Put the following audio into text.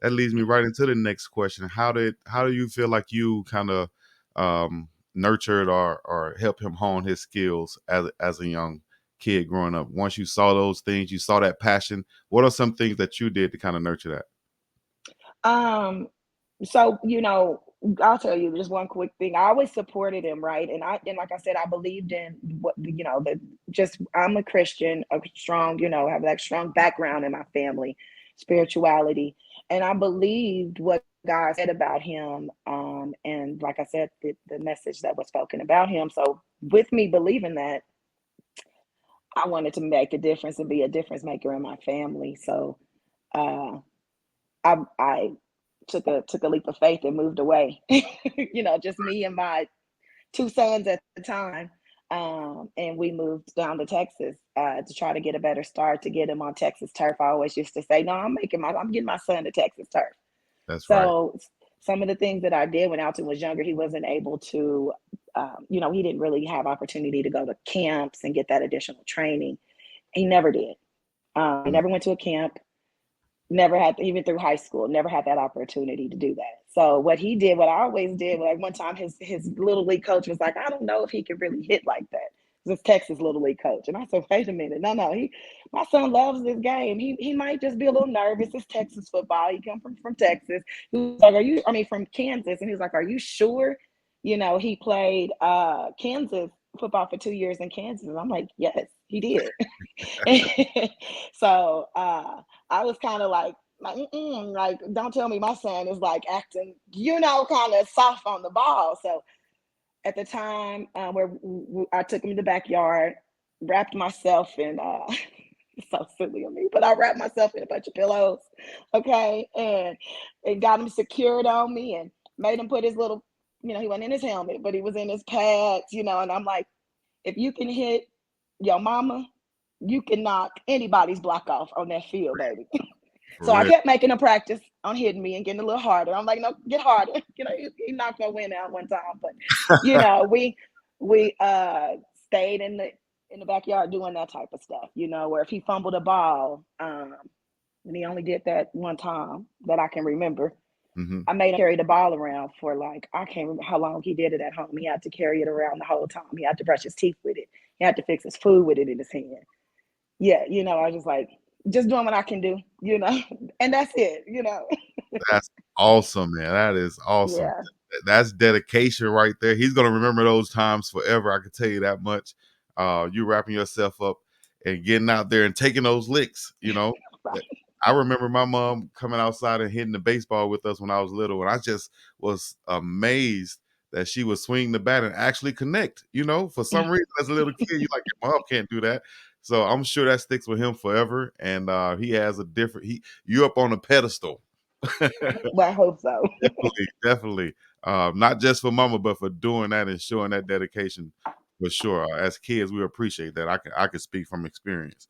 that leads me right into the next question. How do you feel like you kind of nurtured or helped him hone his skills as a young kid growing up? Once you saw those things, you saw that passion. What are some things that you did to kind of nurture that? Um, so I'll tell you just one quick thing. I always supported him, right? And like I said, I believed in what the just I'm a Christian, a strong, have that strong background in my family, spirituality, and I believed what God said about him. And like I said, the message that was spoken about him. So with me believing that, I wanted to make a difference and be a difference maker in my family. So uh, I took a leap of faith and moved away. Just me and my two sons at the time. And we moved down to Texas to try to get a better start, to get him on Texas turf. I always used to say, no, I'm getting my son to Texas turf. That's right. So some of the things that I did when Alton was younger, he wasn't able to, he didn't really have opportunity to go to camps and get that additional training. He never did. He Mm. never went to a camp, never had, even through high school, never had that opportunity to do that. So what he did, what I always did, like one time his little league coach was like, I don't know if he can really hit like that. This Texas little league coach. And I said, wait a minute, no, my son loves this game. He might just be a little nervous. It's Texas football. He come from Texas. He was like, from Kansas. And he was like, are you sure? He played Kansas football for 2 years in Kansas. And I'm like, yes, he did. So I was kind of like, don't tell me my son is like acting, kind of soft on the ball. So at the time, where I took him to the backyard, wrapped myself in, it's so silly of me, but I wrapped myself in a bunch of pillows, okay, and it got him secured on me and made him put his little, he wasn't in his helmet, but he was in his pads, and I'm like, if you can hit your mama, you can knock anybody's block off on that field, baby. For So I real. kept making a practice on hitting me and getting a little harder. I'm like, no, get harder. He knocked my wind out one time, but we stayed in the backyard doing that type of stuff. Where if he fumbled a ball, and he only did that one time that I can remember. Hmm. I made him carry the ball around for like, I can't remember how long he did it at home. He had to carry it around the whole time. He had to brush his teeth with it. He had to fix his food with it in his hand. Yeah, I was just like, just doing what I can do. And that's it. That's awesome, man. That is awesome. Yeah. That's dedication right there. He's gonna remember those times forever. I can tell you that much. You wrapping yourself up and getting out there and taking those licks. Right. I remember my mom coming outside and hitting the baseball with us when I was little, and I just was amazed that she would swing the bat and actually connect. For some reason, as a little kid, you're like, your mom can't do that. So I'm sure that sticks with him forever. And he has a different. You up on a pedestal. Well, I hope so. Definitely, definitely. Not just for mama, but for doing that and showing that dedication for sure. As kids, we appreciate that. I can speak from experience.